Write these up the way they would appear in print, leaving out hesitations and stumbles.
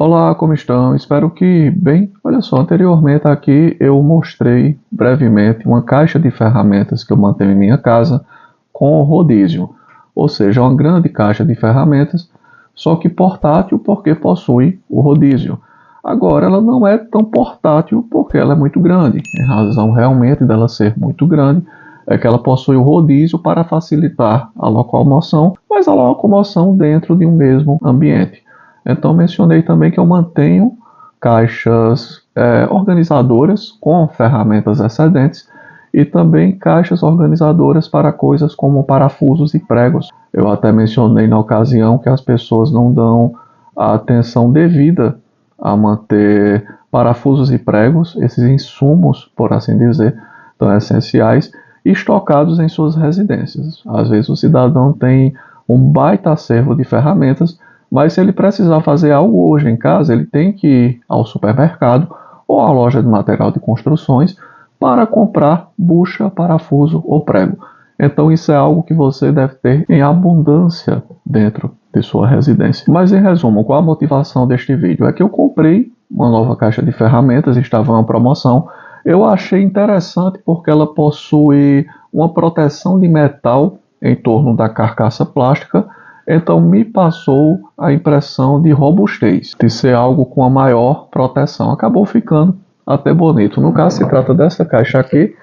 Olá, como estão? Espero que bem. Olha só, anteriormente aqui eu mostrei brevemente uma caixa de ferramentas que eu mantenho em minha casa com rodízio, ou seja, uma grande caixa de ferramentas, só que portátil porque possui o rodízio. Agora, ela não é tão portátil porque ela é muito grande. Em razão realmente dela ser muito grande, é que ela possui o rodízio para facilitar a locomoção, mas a locomoção dentro de um mesmo ambiente. Então mencionei também que eu mantenho caixas organizadoras com ferramentas excedentes e também caixas organizadoras para coisas como parafusos e pregos. Eu até mencionei na ocasião que as pessoas não dão a atenção devida a manter parafusos e pregos, esses insumos, por assim dizer, tão essenciais, estocados em suas residências. Às vezes o cidadão tem um baita acervo de ferramentas, mas se ele precisar fazer algo hoje em casa, ele tem que ir ao supermercado ou à loja de material de construções para comprar bucha, parafuso ou prego. Então isso é algo que você deve ter em abundância dentro de sua residência. Mas em resumo, qual a motivação deste vídeo? É que eu comprei uma nova caixa de ferramentas, estava em uma promoção. Eu achei interessante porque ela possui uma proteção de metal em torno da carcaça plástica. Então me passou a impressão de robustez, de ser algo com a maior proteção. Acabou ficando até bonito. No caso, se trata dessa caixa aqui,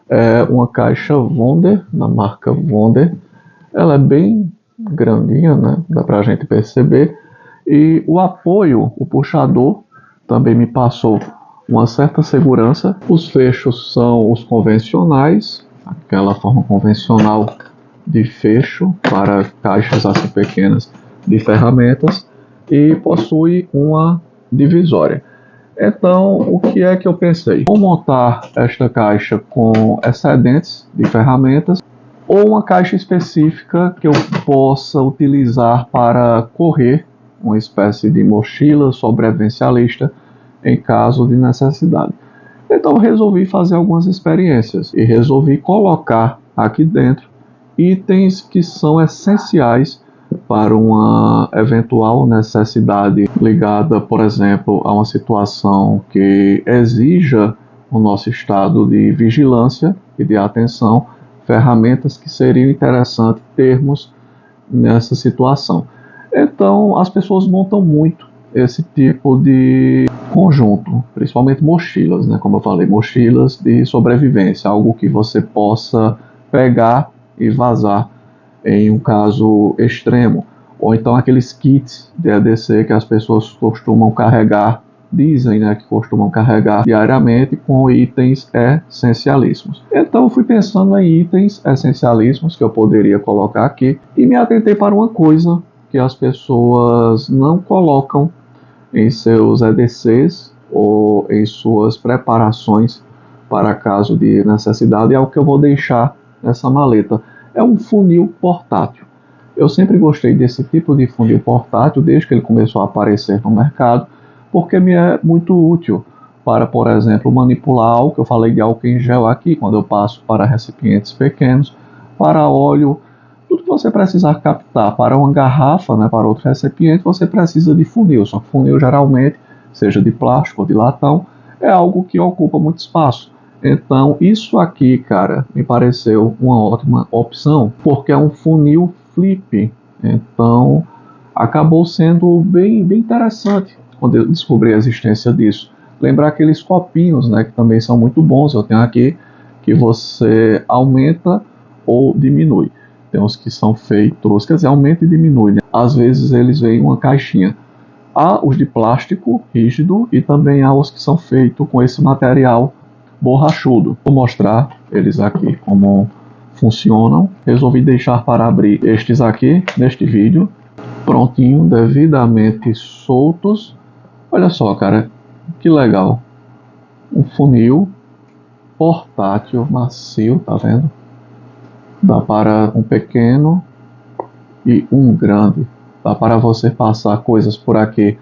é uma caixa Wonder, da marca Wonder. Ela é bem grandinha, né? Dá pra gente perceber. E o apoio, o puxador, também me passou uma certa segurança. Os fechos são os convencionais, aquela forma convencional de fecho para caixas assim pequenas de ferramentas, e possui uma divisória. Então, o que é que eu pensei? Vou montar esta caixa com excedentes de ferramentas ou uma caixa específica que eu possa utilizar para correr, uma espécie de mochila sobrevivencialista em caso de necessidade. Então, resolvi fazer algumas experiências e resolvi colocar aqui dentro itens que são essenciais para uma eventual necessidade ligada, por exemplo, a uma situação que exija o nosso estado de vigilância e de atenção, ferramentas que seriam interessantes termos nessa situação. Então, as pessoas montam muito esse tipo de conjunto, principalmente mochilas, né? Como eu falei, mochilas de sobrevivência, algo que você possa pegar e vazar em um caso extremo, ou então aqueles kits de EDC que as pessoas costumam carregar, dizem, né, que costumam carregar diariamente com itens essencialíssimos. Então eu fui pensando em itens essencialíssimos que eu poderia colocar aqui e me atentei para uma coisa que as pessoas não colocam em seus EDCs ou em suas preparações para caso de necessidade, é o que eu vou deixar nessa maleta. É um funil portátil. Eu sempre gostei desse tipo de funil portátil desde que ele começou a aparecer no mercado, porque me é muito útil para, por exemplo, manipular álcool. Eu falei de álcool em gel aqui, quando eu passo para recipientes pequenos, para óleo, tudo que você precisar captar para uma garrafa, né, para outro recipiente, você precisa de funil. Só que funil geralmente, seja de plástico ou de latão, é algo que ocupa muito espaço. Então isso aqui, cara, me pareceu uma ótima opção, porque é um funil flip. Então acabou sendo bem interessante quando eu descobri a existência disso. Lembrar aqueles copinhos, né, que também são muito bons. Eu tenho aqui que você aumenta ou diminui. Tem uns que são feitos, quer dizer, aumenta e diminui, né? Às vezes eles vêm em uma caixinha. Há os de plástico rígido e também há os que são feitos com esse material borrachudo. Vou mostrar eles aqui como funcionam. Resolvi deixar para abrir estes aqui neste vídeo, prontinho, devidamente soltos. Olha só, cara, que legal. Um funil portátil, macio, tá vendo? Dá para um pequeno e um grande. Dá para você passar coisas por aqui,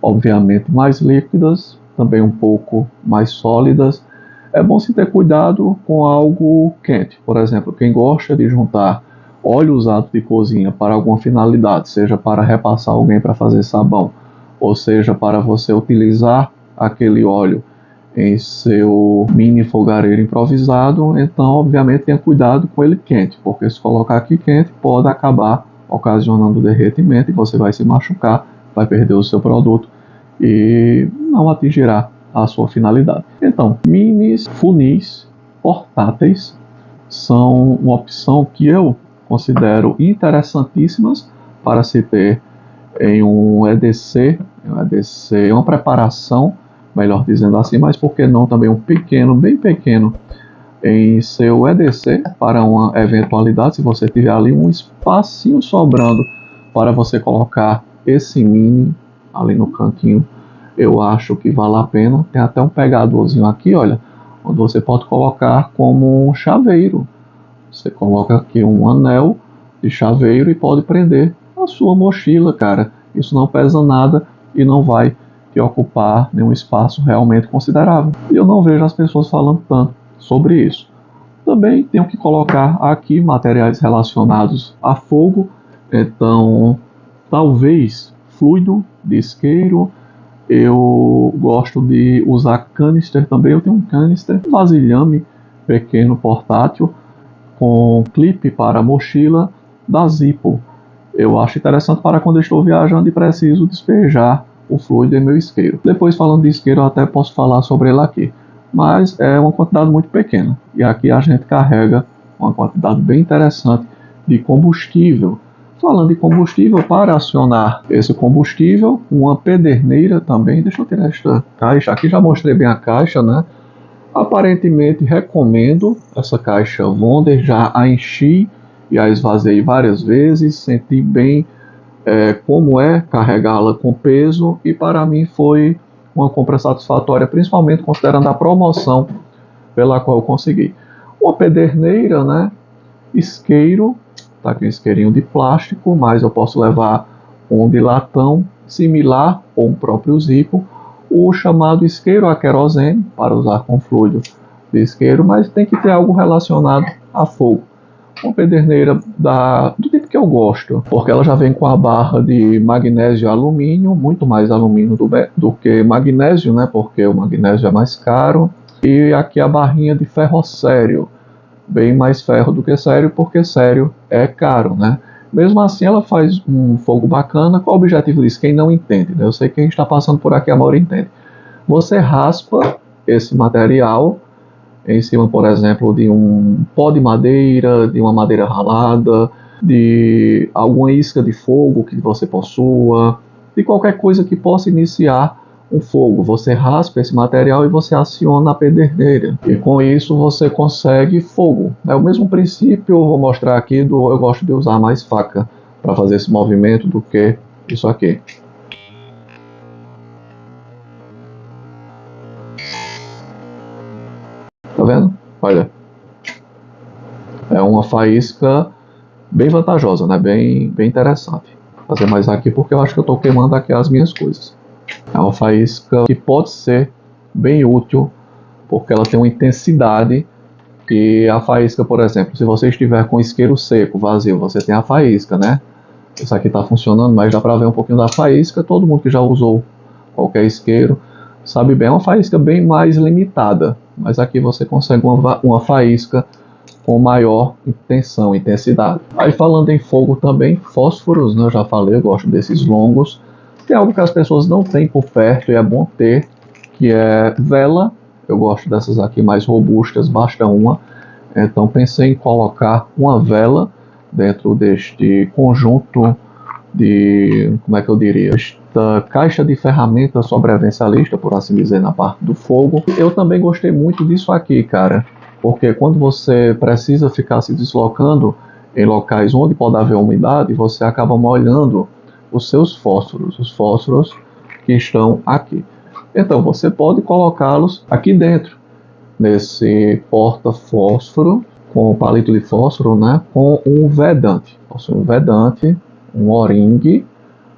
obviamente mais líquidas, também um pouco mais sólidas. É bom se ter cuidado com algo quente. Por exemplo, quem gosta de juntar óleo usado de cozinha para alguma finalidade, seja para repassar alguém para fazer sabão, ou seja, para você utilizar aquele óleo em seu mini fogareiro improvisado, então obviamente tenha cuidado com ele quente, porque se colocar aqui quente pode acabar ocasionando derretimento e você vai se machucar, vai perder o seu produto e não atingirá a sua finalidade. Então, minis funis portáteis são uma opção que eu considero interessantíssimas para se ter em um EDC, uma preparação, melhor dizendo assim, mas por que não também um pequeno, bem pequeno, em seu EDC para uma eventualidade, se você tiver ali um espacinho sobrando para você colocar esse mini ali no cantinho, eu acho que vale a pena. Tem até um pegadorzinho aqui, olha, onde você pode colocar como um chaveiro. Você coloca aqui um anel de chaveiro e pode prender a sua mochila, cara. Isso não pesa nada e não vai te ocupar nenhum espaço realmente considerável. E eu não vejo as pessoas falando tanto sobre isso. Também tenho que colocar aqui materiais relacionados a fogo. Então, talvez fluido de isqueiro. Eu gosto de usar canister também. Eu tenho um canister, vasilhame pequeno portátil com clipe para mochila da Zippo. Eu acho interessante para quando eu estou viajando e preciso despejar o fluido em meu isqueiro. Depois, falando de isqueiro, eu até posso falar sobre ele aqui, mas é uma quantidade muito pequena. E aqui a gente carrega uma quantidade bem interessante de combustível. Falando de combustível, para acionar esse combustível, uma pederneira também. Deixa eu tirar esta caixa. Aqui já mostrei bem a caixa, né? Aparentemente recomendo essa caixa Wonder, já a enchi e a esvaziei várias vezes, senti bem como é carregá-la com peso e para mim foi uma compra satisfatória, principalmente considerando a promoção pela qual eu consegui. Uma pederneira, né? Isqueiro, tá aqui um isqueirinho de plástico, mas eu posso levar um de latão similar ou um próprio Zippo, o chamado isqueiro a querosene, para usar com fluido de isqueiro, mas tem que ter algo relacionado a fogo. Uma pederneira do tipo que eu gosto, porque ela já vem com a barra de magnésio e alumínio, muito mais alumínio do que magnésio, né? Porque o magnésio é mais caro. E aqui a barrinha de ferrocério, bem mais ferro do que sério, porque sério é caro, né? Mesmo assim, ela faz um fogo bacana. Qual o objetivo disso? Quem não entende, né? Eu sei que quem está passando por aqui a maioria entende. Você raspa esse material em cima, por exemplo, de um pó de madeira, de uma madeira ralada, de alguma isca de fogo que você possua, de qualquer coisa que possa iniciar um fogo. Você raspa esse material e você aciona a pederneira. E com isso você consegue fogo. É o mesmo princípio, eu vou mostrar aqui, eu gosto de usar mais faca para fazer esse movimento do que isso aqui. Tá vendo? Olha. É uma faísca bem vantajosa, né? Bem interessante. Vou fazer mais aqui porque eu acho que eu estou queimando aqui as minhas coisas. É uma faísca que pode ser bem útil porque ela tem uma intensidade que a faísca, por exemplo, se você estiver com isqueiro seco, vazio, você tem a faísca, né? Isso aqui está funcionando, mas dá para ver um pouquinho da faísca. Todo mundo que já usou qualquer isqueiro sabe bem, é uma faísca bem mais limitada, mas aqui você consegue uma faísca com maior intensidade. Aí falando em fogo também, fósforos, né, eu já falei, eu gosto desses longos. Tem algo que as pessoas não têm por perto e é bom ter, que é vela. Eu gosto dessas aqui mais robustas, basta uma. Então pensei em colocar uma vela dentro deste conjunto de, como é que eu diria, esta caixa de ferramentas sobrevivencialista, por assim dizer, na parte do fogo. Eu também gostei muito disso aqui, cara, porque quando você precisa ficar se deslocando em locais onde pode haver umidade, você acaba molhando os seus fósforos, os fósforos que estão aqui. Então você pode colocá-los aqui dentro, nesse porta-fósforo, com o palito de fósforo, né, com um vedante. Possui um vedante, um O-ring,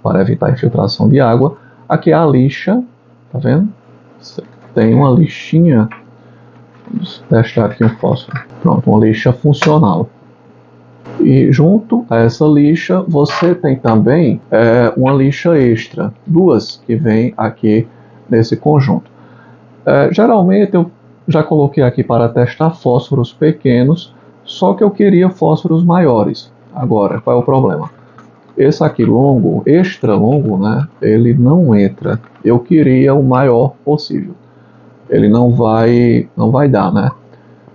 para evitar a infiltração de água. Aqui é a lixa, tá vendo? Tem uma lixinha, vamos testar aqui um fósforo. Pronto, uma lixa funcional. E junto a essa lixa, você tem também uma lixa extra, duas que vem aqui nesse conjunto. Geralmente eu já coloquei aqui para testar fósforos pequenos, só que eu queria fósforos maiores. Agora, qual é o problema? Esse aqui longo, extra longo, né? Ele não entra. Eu queria o maior possível. Ele não vai dar, né?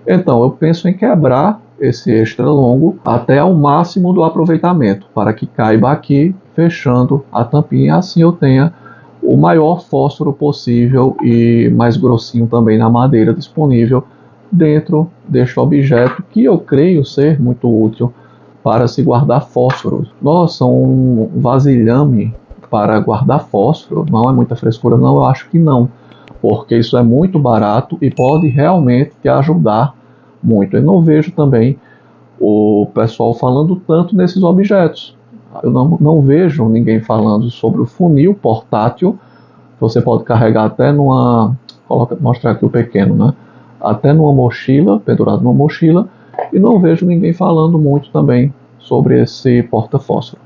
Então eu penso em quebrar esse extra longo até ao máximo do aproveitamento, para que caiba aqui, fechando a tampinha, assim eu tenha o maior fósforo possível e mais grossinho também na madeira disponível dentro deste objeto, que eu creio ser muito útil para se guardar fósforos. Nossa, um vasilhame para guardar fósforo não é muita frescura, não, eu acho que não, porque isso é muito barato e pode realmente te ajudar muito. Eu não vejo também o pessoal falando tanto nesses objetos. Eu não vejo ninguém falando sobre o funil portátil. Você pode carregar até numa... mostrar aqui o pequeno, né? Até numa mochila, pendurado numa mochila. E não vejo ninguém falando muito também sobre esse porta-fósforo.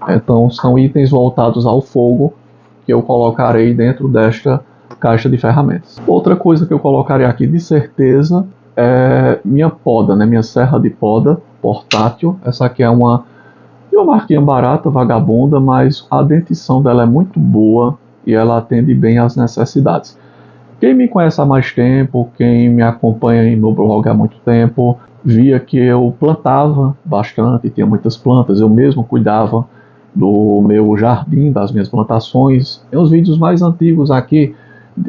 Então são itens voltados ao fogo que eu colocarei dentro desta caixa de ferramentas. Outra coisa que eu colocarei aqui de certeza é minha poda, né? Minha serra de poda portátil. Essa aqui é uma marquinha barata, vagabunda, mas a dentição dela é muito boa e ela atende bem às necessidades. Quem me conhece há mais tempo, quem me acompanha em meu blog há muito tempo, via que eu plantava bastante, tinha muitas plantas, eu mesmo cuidava do meu jardim, das minhas plantações. Tem uns vídeos mais antigos aqui,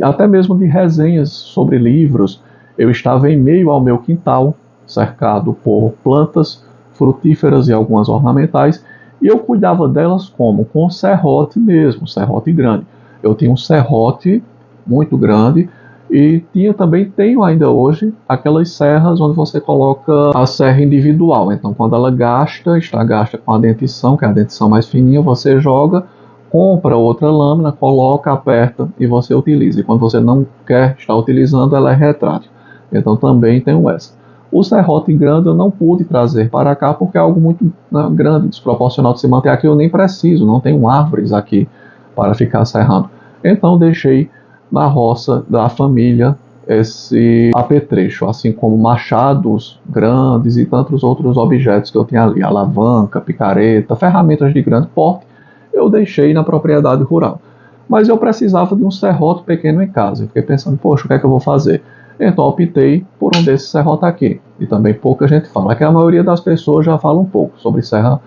até mesmo de resenhas sobre livros. Eu estava em meio ao meu quintal, cercado por plantas frutíferas e algumas ornamentais, e eu cuidava delas como? Com serrote mesmo, serrote grande. Eu tinha um serrote muito grande e tenho ainda hoje aquelas serras onde você coloca a serra individual. Então quando ela está gasta com a dentição, que é a dentição mais fininha, você joga, compra outra lâmina, coloca, aperta e você utiliza. E quando você não quer estar utilizando, ela é retrátil. Então também tenho essa. O serrote grande eu não pude trazer para cá porque é algo muito grande, desproporcional de se manter aqui. Eu nem preciso, não tenho árvores aqui para ficar serrando. Então deixei na roça da família esse apetrecho, assim como machados grandes e tantos outros objetos que eu tinha ali, alavanca, picareta, ferramentas de grande porte, eu deixei na propriedade rural. Mas eu precisava de um serrote pequeno em casa. Eu fiquei pensando, poxa, o que é que eu vou fazer? Então optei por um desses serrotes aqui. E também pouca gente fala, que a maioria das pessoas já fala um pouco sobre serra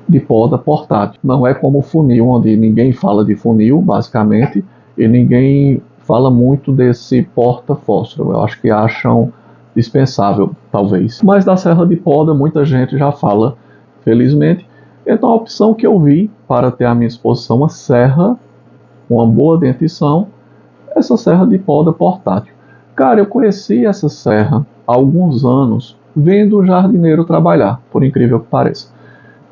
de poda portátil. Não é como o funil, onde ninguém fala de funil, basicamente, e ninguém fala muito desse porta-fósforo. Eu acho que acham dispensável, talvez. Mas da serra de poda muita gente já fala, felizmente. Então a opção que eu vi para ter à minha disposição uma serra, uma boa dentição, essa serra de poda portátil. Cara, eu conheci essa serra há alguns anos vendo o jardineiro trabalhar, por incrível que pareça.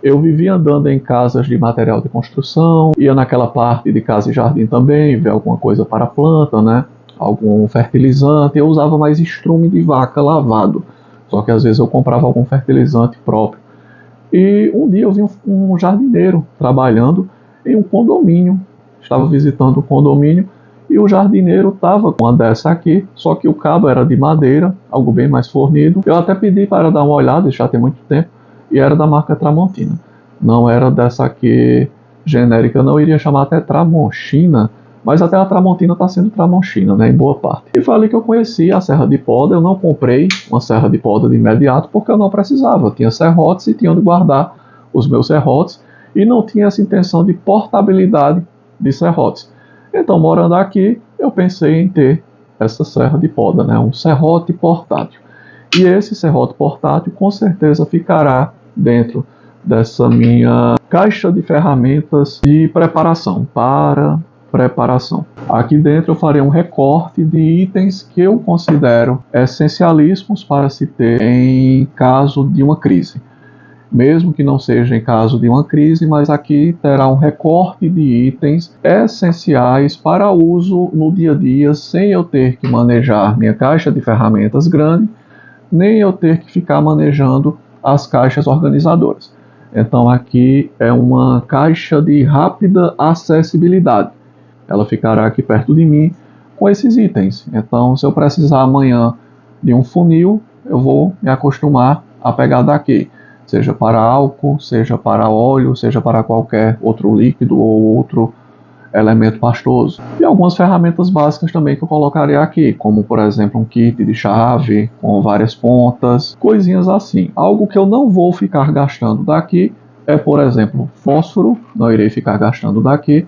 Eu vivia andando em casas de material de construção, ia naquela parte de casa e jardim também, ver alguma coisa para a planta, né? Algum fertilizante. Eu usava mais estrume de vaca lavado, só que às vezes eu comprava algum fertilizante próprio. E um dia eu vi um jardineiro trabalhando em um condomínio. Estava visitando o condomínio e o jardineiro estava com uma dessa aqui, só que o cabo era de madeira, algo bem mais fornido. Eu até pedi para dar uma olhada, já tem muito tempo, e era da marca Tramontina. Não era dessa aqui genérica, não, iria chamar até Tramontina, mas até a Tramontina está sendo Tramontina, né, em boa parte. E falei que eu conhecia a serra de poda. Eu não comprei uma serra de poda de imediato porque eu não precisava. Eu tinha serrotes e tinha onde guardar os meus serrotes e não tinha essa intenção de portabilidade de serrotes. Então, morando aqui, eu pensei em ter essa serra de poda, né? Um serrote portátil. E esse serrote portátil com certeza ficará dentro dessa minha caixa de ferramentas de preparação, para preparação. Aqui dentro eu farei um recorte de itens que eu considero essencialíssimos para se ter em caso de uma crise. Mesmo que não seja em caso de uma crise, mas aqui terá um recorte de itens essenciais para uso no dia a dia, sem eu ter que manejar minha caixa de ferramentas grande, nem eu ter que ficar manejando as caixas organizadoras. Então aqui é uma caixa de rápida acessibilidade. Ela ficará aqui perto de mim com esses itens. Então, se eu precisar amanhã de um funil, eu vou me acostumar a pegar daqui. Seja para álcool, seja para óleo, seja para qualquer outro líquido ou outro elemento pastoso. E algumas ferramentas básicas também que eu colocaria aqui, como por exemplo um kit de chave com várias pontas, coisinhas assim. Algo que eu não vou ficar gastando daqui é, por exemplo, fósforo, não irei ficar gastando daqui,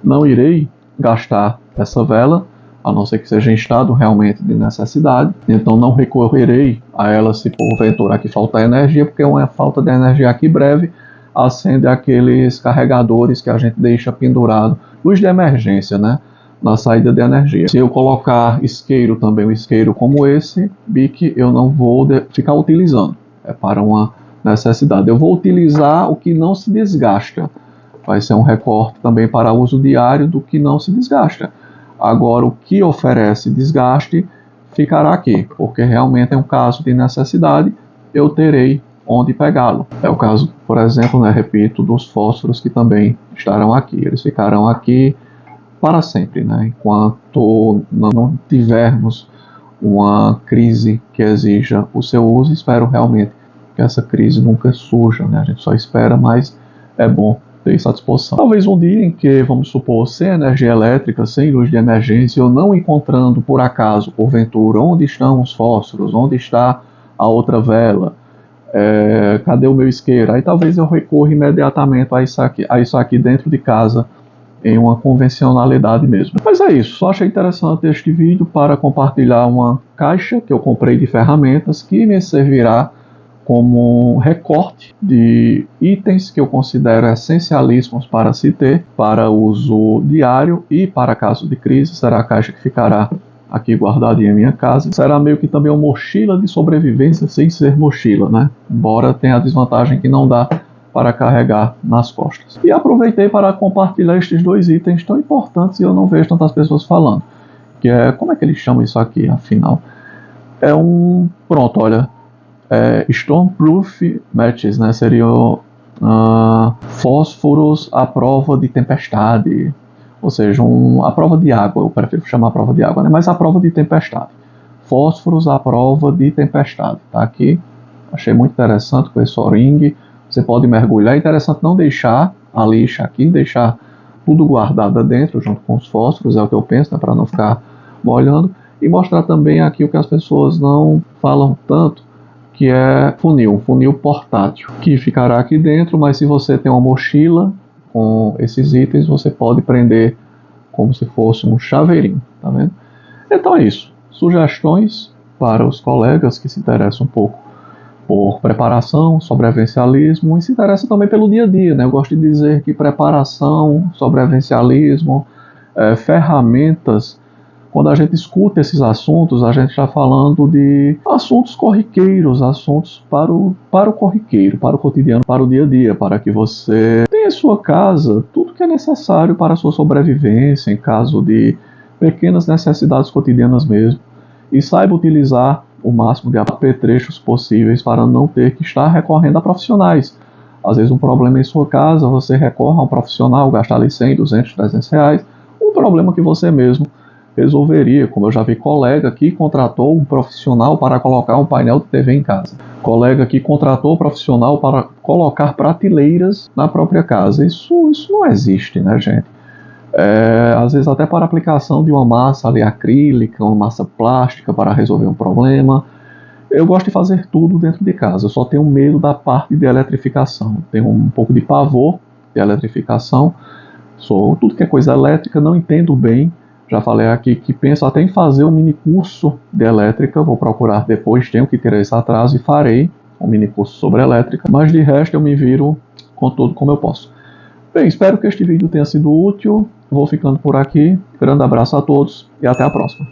não irei gastar essa vela, a não ser que seja em estado realmente de necessidade. Então não recorrerei a ela se porventura aqui faltar energia, porque uma falta de energia aqui breve acende aqueles carregadores que a gente deixa pendurado, luz de emergência, né, na saída de energia. Se eu colocar isqueiro também, um isqueiro como esse, BIC, eu não vou ficar utilizando, é para uma necessidade. Eu vou utilizar o que não se desgasta, vai ser um recorte também para uso diário do que não se desgasta. Agora, o que oferece desgaste ficará aqui, porque realmente é um caso de necessidade, eu terei onde pegá-lo. É o caso, por exemplo, né, repito, dos fósforos que também estarão aqui. Eles ficarão aqui para sempre, né? Enquanto não tivermos uma crise que exija o seu uso, espero realmente que essa crise nunca surja, né? A gente só espera, mas é bom ter isso à disposição. Talvez um dia em que, vamos supor, sem energia elétrica, sem luz de emergência, eu não encontrando por acaso, porventura, onde estão os fósforos, onde está a outra vela, cadê o meu isqueiro? Aí talvez eu recorra imediatamente a isso aqui dentro de casa, em uma convencionalidade mesmo. Mas é isso, só achei interessante este vídeo para compartilhar uma caixa que eu comprei de ferramentas que me servirá como recorte de itens que eu considero essencialíssimos para se ter, para uso diário e para caso de crise. Será a caixa que ficará aqui guardadinha em minha casa. Será meio que também uma mochila de sobrevivência sem ser mochila, né? Embora tenha a desvantagem que não dá para carregar nas costas. E aproveitei para compartilhar estes dois itens tão importantes e eu não vejo tantas pessoas falando. Que é, como é que eles chamam isso aqui, afinal? É um, pronto, olha, Stormproof Matches, né? Seriam fósforos à prova de tempestade. Ou seja, a prova de água, eu prefiro chamar a prova de água, né? Mas a prova de tempestade. Fósforos à prova de tempestade. Tá aqui, achei muito interessante com esse O-ring. Você pode mergulhar, é interessante não deixar a lixa aqui, deixar tudo guardado dentro, junto com os fósforos, é o que eu penso, né? Para não ficar molhando. E mostrar também aqui o que as pessoas não falam tanto, que é funil, um funil portátil, que ficará aqui dentro, mas se você tem uma mochila com esses itens, você pode prender como se fosse um chaveirinho, tá vendo? Então é isso, sugestões para os colegas que se interessam um pouco por preparação, sobrevivencialismo e se interessam também pelo dia a dia, né? Eu gosto de dizer que preparação, sobrevivencialismo, ferramentas, quando a gente escuta esses assuntos, a gente está falando de assuntos corriqueiros, assuntos para o corriqueiro, para o cotidiano, para o dia a dia, para que você tenha em sua casa tudo que é necessário para a sua sobrevivência, em caso de pequenas necessidades cotidianas mesmo, e saiba utilizar o máximo de apetrechos possíveis para não ter que estar recorrendo a profissionais. Às vezes um problema em sua casa, você recorre a um profissional, gasta ali 100, 200, 300 reais, um problema que você mesmo resolveria, como eu já vi colega que contratou um profissional para colocar um painel de TV em casa. Colega que contratou um profissional para colocar prateleiras na própria casa. Isso não existe, né, gente? Às vezes até para a aplicação de uma massa ali acrílica, uma massa plástica para resolver um problema. Eu gosto de fazer tudo dentro de casa, eu só tenho medo da parte de eletrificação. Tenho um pouco de pavor de eletrificação. Tudo que é coisa elétrica, não entendo bem. Já falei aqui que penso até em fazer um mini curso de elétrica, vou procurar depois, tenho que tirar esse atraso e farei um mini curso sobre elétrica, mas de resto eu me viro com tudo como eu posso. Bem, espero que este vídeo tenha sido útil, vou ficando por aqui, grande abraço a todos e até a próxima.